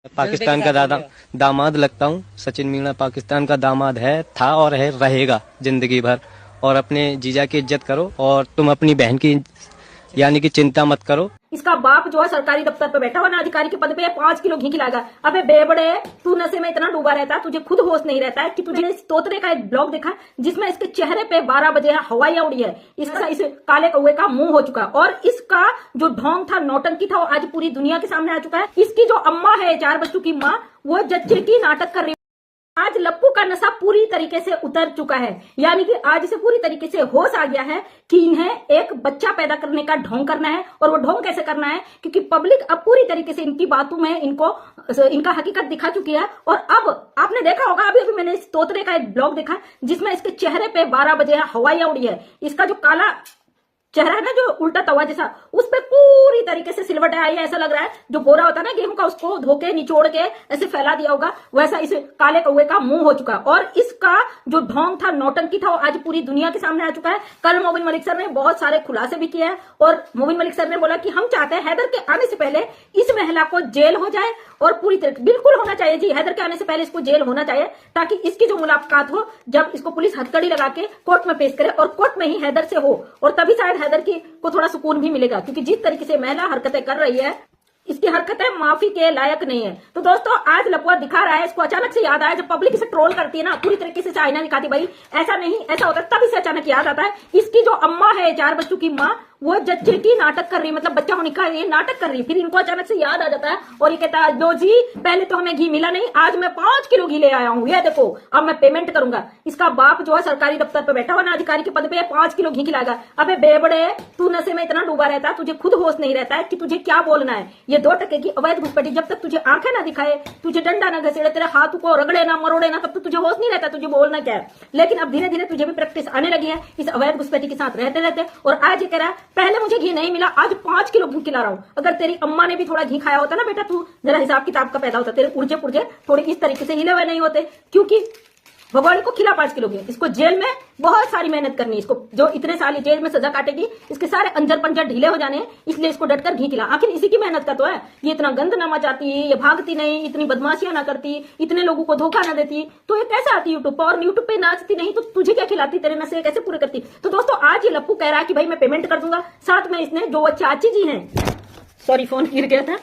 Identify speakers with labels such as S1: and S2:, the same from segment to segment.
S1: पाकिस्तान का दामाद लगता हूँ। सचिन मीणा पाकिस्तान का दामाद है, था और है, रहेगा जिंदगी भर। और अपने जीजा की इज्जत करो और तुम अपनी बहन की यानी कि चिंता मत करो।
S2: इसका बाप जो है सरकारी दफ्तर पे बैठा हुआ ना अधिकारी के पद पे 5 किलो घी खिलाएगा। अबे बेबड़े, तू नशे में इतना डूबा रहता है, तुझे खुद होश नहीं रहता है कि तुझे इस तोतरे का एक ब्लॉग देखा जिसमें इसके चेहरे पे 12 बजे हवाइयां उड़ी है। इसका इस काले कौवे का मुंह हो चुका और इसका जो ढोंग था, नौटंकी था, वो आज पूरी दुनिया के सामने आ चुका है। इसकी जो अम्मा है, 4 बच्चों की माँ, वो जच्चे की नाटक कर रही है। आज लप्पू का नशा पूरी तरीके से उतर चुका है, यानी कि आज इसे पूरी तरीके से होश आ गया है कि इन्हें एक बच्चा पैदा करने का ढोंग करना है। और वो ढोंग कैसे करना है, क्योंकि पब्लिक अब पूरी तरीके से इनकी बातों में इनका हकीकत दिखा चुकी है। और अब आपने देखा होगा, अभी मैंने इस तोतरे का एक ब्लॉग देखा जिसमें इसके चेहरे पे 12 बजे हवाइयां उड़ी है। इसका जो काला चेहरा है ना, जो उल्टा तवा जैसा, उस पे पूरी तरीके से सिलवटें आई है। ऐसा लग रहा है जो बोरा होता है ना गेहूं का, उसको धोके निचोड़ के ऐसे फैला दिया होगा, वैसा इस काले कौवे का मुंह हो चुका। और इसका जो ढोंग था, नौटंकी था, वो आज पूरी दुनिया के सामने आ चुका है। कल मोबिन मलिक सर ने बहुत सारे खुलासे भी किए हैं और मोबिन मलिक सर ने बोला कि हम चाहते हैं हैदर के आने से पहले इस महिला को जेल हो जाए। और पूरी तरीके बिल्कुल होना चाहिए जी, हैदर के आने से पहले इसको जेल होना चाहिए, ताकि इसकी जो मुलाकात हो, जब इसको पुलिस हथकड़ी लगा के कोर्ट में पेश करे और कोर्ट में ही हैदर से हो, और तभी शायद हैदर को थोड़ा सुकून भी मिलेगा। क्योंकि जिस तरीके से महिला हरकतें कर रही है, इसकी हरकतें माफी के लायक नहीं है। तो दोस्तों, आज लपुआ दिखा रहा है, इसको अचानक से याद आया, जब पब्लिक इसे ट्रोल करती है ना, पूरी तरीके से आईना दिखाती, भाई ऐसा नहीं, ऐसा होता है, तब इसे अचानक याद आता है इसकी जो अम्मा है, 4 बच्चों की माँ, वो जच्चे की नाटक कर रही है, मतलब बच्चा होने का ये नाटक कर रही है। फिर इनको अचानक से याद आ जाता है और ये कहता है, लो जी, पहले तो हमें घी मिला नहीं, आज मैं 5 किलो घी ले आया हूँ, ये देखो, अब मैं पेमेंट करूंगा। इसका बाप जो है सरकारी दफ्तर पे बैठा हुआ ना अधिकारी के पद पे 5 किलो घी खिलाएगा। अबे बेबड़े, तू नशे में इतना डूबा रहता है, तुझे खुद होश नहीं रहता है कि तुझे क्या बोलना है। ये 2 टके की अवैध घुसपैठी, जब तक तुझे आंखें ना दिखाए, तुझे डंडा ना घसेड़े, तेरे हाथ को रगड़े ना, मरोड़े ना, तब तक तुझे होश नहीं रहता तुझे बोलना क्या है। लेकिन अब धीरे धीरे तुझे भी प्रैक्टिस आने लगी है इस अवैध घुसपैठी के साथ रहते रहते। और आज ये कह रहा है, पहले मुझे घी नहीं मिला, आज 5 किलो घी खिला रहा हूं। अगर तेरी अम्मा ने भी थोड़ा घी खाया होता ना बेटा, तू जरा हिसाब किताब का पैदा होता, तेरे पुर्जे पुर्जे थोड़े इस तरीके से हिले हुए नहीं होते। क्योंकि भगवान को खिला 5 किलो घी, इसको जेल में बहुत सारी मेहनत करनी है। इसको जो इतने साल जेल में सजा काटेगी, इसके सारे अंजर पंजर ढीले हो जाने हैं, इसलिए इसको डटकर घी खिला। आखिर इसी की मेहनत का तो है। ये इतना गंद ना मचाती, ये भागती नहीं, इतनी बदमाशियां ना करती, इतने लोगों को धोखा ना देती, तो ये कैसे आती यूट्यूब पर? और यूट्यूब पे नाचती नहीं तो तुझे क्या खिलाती, तेरे नशे कैसे पूरे करती? तो दोस्तों, आज ये लप्पू कह रहा है कि भाई मैं पेमेंट कर दूंगा। साथ में इसने जो चाची जी हैं, सॉरी फोन गिर गया था,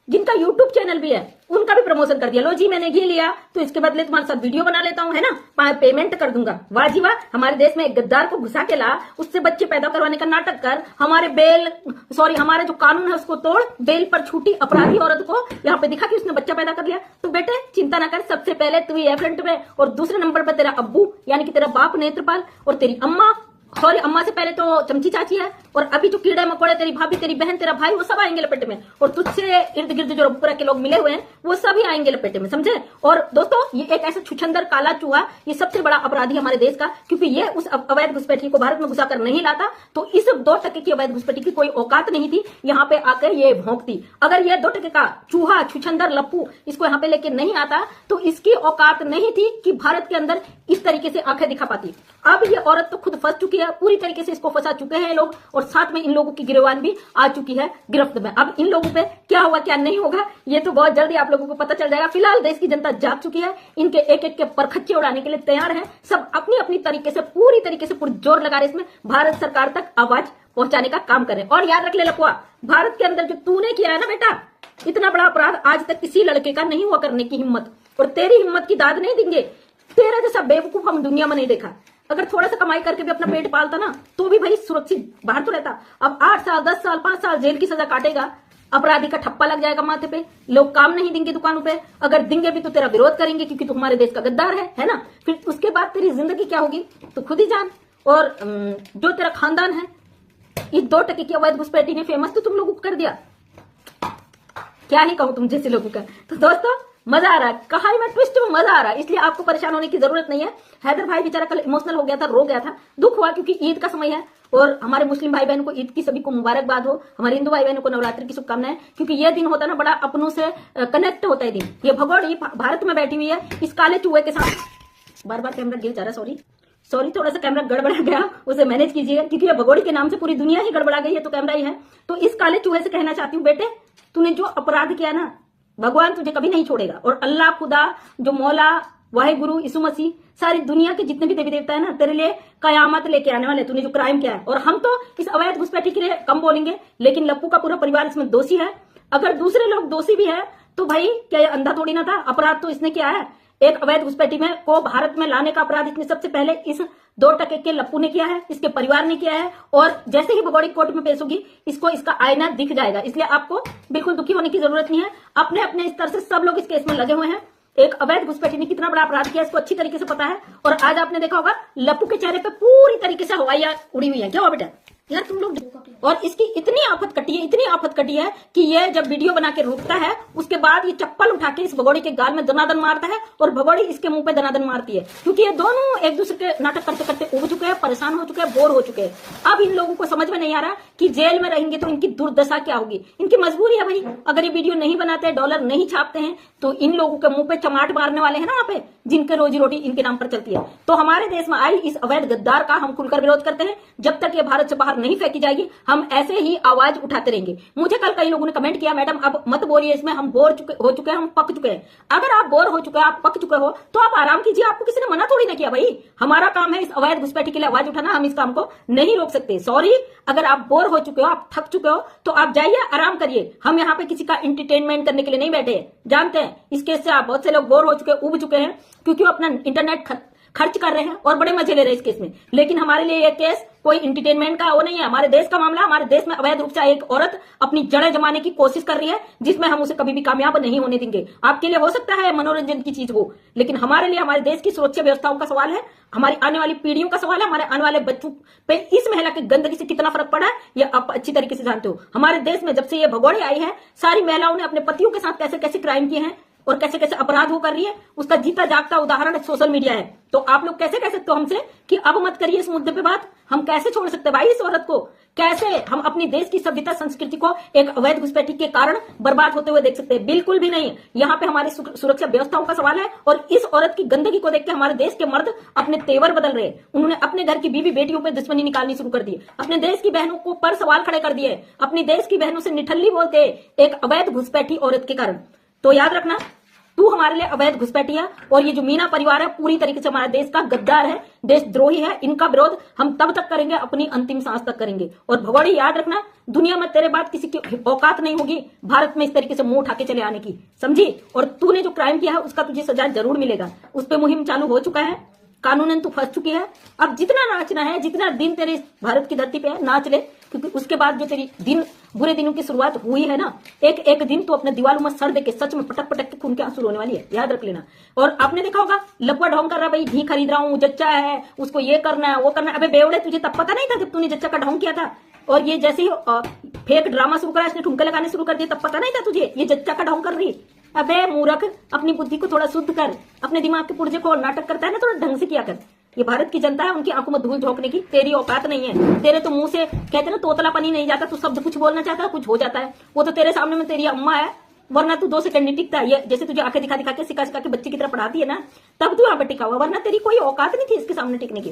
S2: जिनका यूट्यूब चैनल भी है, उनका भी प्रमोशन कर दिया। लो जी, मैंने घी लिया तो इसके बदले तुम्हारे साथ वीडियो बना लेता हूं, है ना, पेमेंट कर दूंगा। वाह जी वाह, हमारे देश में एक गद्दार को घुसा के ला, उससे बच्चे पैदा करवाने का नाटक कर, हमारे जो कानून है उसको तोड़, बेल पर छूटी अपराधी औरत को यहाँ पे दिखा कि उसने बच्चा पैदा कर लिया। तो बेटे चिंता ना कर, सबसे पहले तू है फ्रंट में, और दूसरे नंबर पर तेरा अब्बू यानी कि तेरा बाप नेत्रपाल, और तेरी अम्मा, अम्मा से पहले तो चमची चाची है, और अभी जो कीड़े मकोड़े, तेरी भाभी, तेरी बहन, तेरा भाई, वो सब आएंगे लपेटे में। और तुझसे इर्द गिर्द जो रबुपुरा के लोग मिले हुए हैं, वो सभी आएंगे लपेटे में, समझे? और दोस्तों, ये एक ऐसा छुछंदर काला चूहा, ये सबसे बड़ा अपराधी हमारे देश का, क्योंकि ये उस अवैध घुसपैठी को भारत में घुसाकर नहीं लाता, तो इस 2 टके की अवैध घुसपैठी की कोई औकात नहीं थी यहाँ पे आकर ये भौंकती। अगर ये 2 टके का चूहा, छुछंदर लप्पू इसको यहाँ पे लेके नहीं आता, तो इसकी औकात नहीं थी कि भारत के अंदर इस तरीके से आंखें दिखा पाती। अब ये औरत तो खुद फंस चुकी है, पूरी तरीके से इसको फंसा चुके हैं लोग, और साथ में इन लोगों की गिरफ्तारी भी आ चुकी है गिरफ्त में। अब इन लोगों पे क्या हुआ क्या नहीं होगा, ये तो बहुत जल्दी आप लोगों को पता चल जाएगा। फिलहाल देश की जनता जाग चुकी है, इनके एक एक के परखच्चे उड़ाने के लिए तैयार है। सब अपनी अपनी तरीके से, पूरी तरीके से पुरजोर लगा रहे इसमें, भारत सरकार तक आवाज पहुंचाने का काम करें। और याद रख ले लपुआ, भारत के अंदर जो तूने किया है ना बेटा, इतना बड़ा अपराध आज तक किसी लड़के का नहीं हुआ करने की हिम्मत, और तेरी हिम्मत की दाद नहीं देंगे। तेरा जैसा बेवकूफ हम दुनिया में नहीं देखा। अगर थोड़ा सा कमाई करके भी अपना पेट पालता ना, तो भी भाई सुरक्षित बाहर तो रहता। अब 8 साल, 10 साल, 5 साल जेल की सजा काटेगा, अपराधी का ठप्पा लग जाएगा माथे पे, लोग काम नहीं देंगे दुकानों पे, अगर देंगे भी तो तेरा विरोध करेंगे क्योंकि तू हमारे देश का गद्दार है ना। फिर उसके बाद तेरी जिंदगी क्या होगी तो खुद ही जान। और जो तेरा खानदान है, इस 2 टके की अवैध घुसपैठी ने फेमस तो तुम लोगों को कर दिया, क्या ही कहूं तुम जैसे लोगों का। तो दोस्तों, मजा आ रहा है, कहानी में ट्विस्ट में मजा आ रहा है, इसलिए आपको परेशान होने की जरूरत नहीं है। हैदर भाई बेचारा कल इमोशनल हो गया था, रो गया था, दुख हुआ, क्योंकि ईद का समय है और हमारे मुस्लिम भाई बहनों को ईद की सभी को मुबारकबाद हो, हमारे हिंदू भाई बहनों को नवरात्रि की शुभकामनाएं, क्योंकि यह दिन होता है ना, बड़ा अपनों से कनेक्ट होता है दिन। ये भगोड़ी भारत में बैठी हुई है इस काले चूहे के साथ। बार बार कैमरा गिर जा रहा है, सॉरी, थोड़ा सा कैमरा गड़बड़ा गया, उसे मैनेज कीजिएगा, क्योंकि ये भगोड़ी के नाम से पूरी दुनिया ही गड़बड़ा गई है, तो कैमरा ही है। तो इस काले चूहे से कहना चाहती हूँ, बेटे तूने जो अपराध किया ना, भगवान तुझे कभी नहीं छोड़ेगा। और अल्लाह, खुदा, जो मौला, वाहे गुरु, यीशु मसीह, सारी दुनिया के जितने भी देवी देवता है ना, तेरे लिए कयामत लेके आने वाले, तूने जो क्राइम किया है। और हम तो इस अवैध घुसपैठी के लिए कम बोलेंगे, लेकिन लप्पू का पूरा परिवार इसमें दोषी है। अगर दूसरे लोग दोषी भी है तो भाई क्या ये अंधा थोड़ी ना था? अपराध तो इसने किया है। एक अवैध घुसपैठी में को भारत में लाने का अपराध इसने सबसे पहले इस 2 टके के लप्पू ने किया है, इसके परिवार ने किया है। और जैसे ही भगोड़ी कोर्ट में पेश होगी, इसको इसका आईना दिख जाएगा। इसलिए आपको बिल्कुल दुखी होने की जरूरत नहीं है। अपने अपने स्तर से सब लोग इस केस में लगे हुए हैं। एक अवैध घुसपैठी ने कितना बड़ा अपराध किया, इसको अच्छी तरीके से पता है। और आज आपने देखा होगा लप्पू के चेहरे पे पूरी तरीके से हवाइयां उड़ी हुई है। क्या हुआ बेटा यार तुम लोग? और इसकी इतनी आफत कटी है, इतनी आफत कटी है कि ये जब वीडियो बना के रोकता है, उसके बाद ये चप्पल उठा के इस भगोड़ी के गाल में दनादन मारता है और भगोड़ी इसके मुंह पे दनादन मारती है। क्योंकि ये दोनों एक दूसरे के नाटक करते करते उब चुके हैं, परेशान हो चुके हैं, बोर हो चुके हैं। अब इन लोगों को समझ में नहीं आ रहा कि जेल में रहेंगे तो इनकी दुर्दशा क्या होगी। इनकी मजबूरी है भाई, अगर ये वीडियो नहीं बनाते, डॉलर नहीं छापते हैं, तो इन लोगों के मुंह पे चमाट मारने वाले हैं ना यहाँ पे, जिनके रोजी रोटी इनके नाम पर चलती है। तो हमारे देश में आई इस अवैध गद्दार का हम खुलकर विरोध करते हैं। जब तक ये भारत से बाहर नहीं फेंकी जाएगी, हम ऐसे ही आवाज उठाते रहेंगे। मुझे कल कई लोगों ने कमेंट किया, मैडम अब मत बोलिए इसमें, हम बोर हो चुके हैं, हम पक चुके हैं। अगर आप बोर हो चुके हैं, आप पक चुके हो, तो आप आराम कीजिए। आपको किसी ने मना थोड़ी ना किया भाई। हमारा काम है इस अवैध घुसपैठी के लिए आवाज उठाना, हम इस काम को नहीं रोक सकते। सॉरी, अगर आप बोर हो चुके हो, आप थक चुके हो, तो आप जाइए, आराम करिए। हम यहाँ पे किसी का एंटरटेनमेंट करने के लिए नहीं बैठे। जानते हैं इस केस से आप बहुत से लोग बोर हो चुके, उब चुके हैं, क्योंकि वो अपना इंटरनेट खर्च कर रहे हैं और बड़े मजे ले रहे हैं इस केस में। लेकिन हमारे लिए ये केस कोई एंटरटेनमेंट का वो नहीं है। हमारे देश का मामला, हमारे देश में अवैध रूप से एक औरत अपनी जड़ें जमाने की कोशिश कर रही है, जिसमें हम उसे कभी भी कामयाब नहीं होने देंगे। आपके लिए हो सकता है मनोरंजन की चीज हो, लेकिन हमारे लिए हमारे देश की सुरक्षा व्यवस्थाओं का सवाल है, हमारी आने वाली पीढ़ियों का सवाल है, हमारे आने वाले बच्चों पे इस महिला की गंदगी से कितना फर्क पड़ा है, ये आप अच्छी तरीके से जानते हो। हमारे देश में जब से ये भगोड़े आई है, सारी महिलाओं ने अपने पतियों के साथ कैसे कैसे क्राइम किए हैं और कैसे कैसे अपराध वो कर रही है, उसका जीता जागता उदाहरण सोशल मीडिया है। तो आप लोग कैसे कह सकते हो हमसे कि अब मत करिए इस मुद्दे पे बात? हम कैसे छोड़ सकते हैं भाई इस औरत को? कैसे हम अपनी देश की सभ्यता संस्कृति को एक अवैध घुसपैठी के कारण बर्बाद होते हुए देख सकते हैं? बिल्कुल भी नहीं। यहाँ पे हमारी सुरक्षा व्यवस्थाओं का सवाल है। और इस औरत की गंदगी को देख के हमारे देश के मर्द अपने तेवर बदल रहे हैं। उन्होंने अपने घर की बीवी बेटियों पे दुश्मनी निकालनी शुरू कर दी, अपने देश की बहनों को पर सवाल खड़े कर दिए, अपनी देश की बहनों से निठल्ली बोलते एक अवैध घुसपैठी औरत के कारण। तो याद रखना, तू हमारे लिए अवैध घुसपैठी है। और ये जो मीना परिवार है पूरी तरीके से हमारे देश का गद्दार है, देशद्रोही है। इनका विरोध हम तब तक करेंगे, अपनी अंतिम सांस तक करेंगे। और भगोड़ी याद रखना, दुनिया में तेरे बाद किसी की औकात नहीं होगी भारत में इस तरीके से मुंह उठा के चले आने की, समझी? और तूने जो क्राइम किया है उसका तुझे सजा जरूर मिलेगा। उस पर मुहिम चालू हो चुका है, कानूनन तू फंस चुकी है। अब जितना नाचना है, जितना दिन तेरे भारत की धरती पे है, नाच ले। क्योंकि उसके बाद जो तेरी बुरे दिनों की शुरुआत हुई है ना, एक एक दिन तो अपने दीवारों में सर देके सच में पटक पटक के खून के आंसू होने वाली है, याद रख लेना। और आपने देखा होगा लपवा ढोंग कर रहा, भाई घी खरीद रहा हूँ, जच्चा है, उसको ये करना है, वो करना है। अबे बेवड़े, तुझे तब पता नहीं था जब तूने जच्चा का ढोंग किया था? और ये जैसे ही फेक ड्रामा शुरू करा, इसने ठुमके लगाने शुरू कर दिए, तब पता नहीं था तुझे ये जच्चा का ढोंग कर रही? अबे मूर्ख, अपनी बुद्धि को थोड़ा शुद्ध कर, अपने दिमाग के पुर्जे को नाटक करता है ना, थोड़ा ढंग से किया कर। ये भारत की जनता है, उनकी आंखों में धूल झोंकने की तेरी औकात नहीं है। तेरे तो मुंह से कहते ना तोतलापनी नहीं जाता, तू शब्द कुछ बोलना चाहता है कुछ हो जाता है। वो तो तेरे सामने में तेरी अम्मा है, वरना तू 2 सेकंड नहीं टिकता। ये जैसे तुझे आंखें दिखा दिखा के सिखा सिखा के बच्चे की तरह पढ़ाती है ना, तब तू यहाँ पर टिका हुआ, वरना तेरी कोई औकात नहीं थी इसके सामने टिकने की।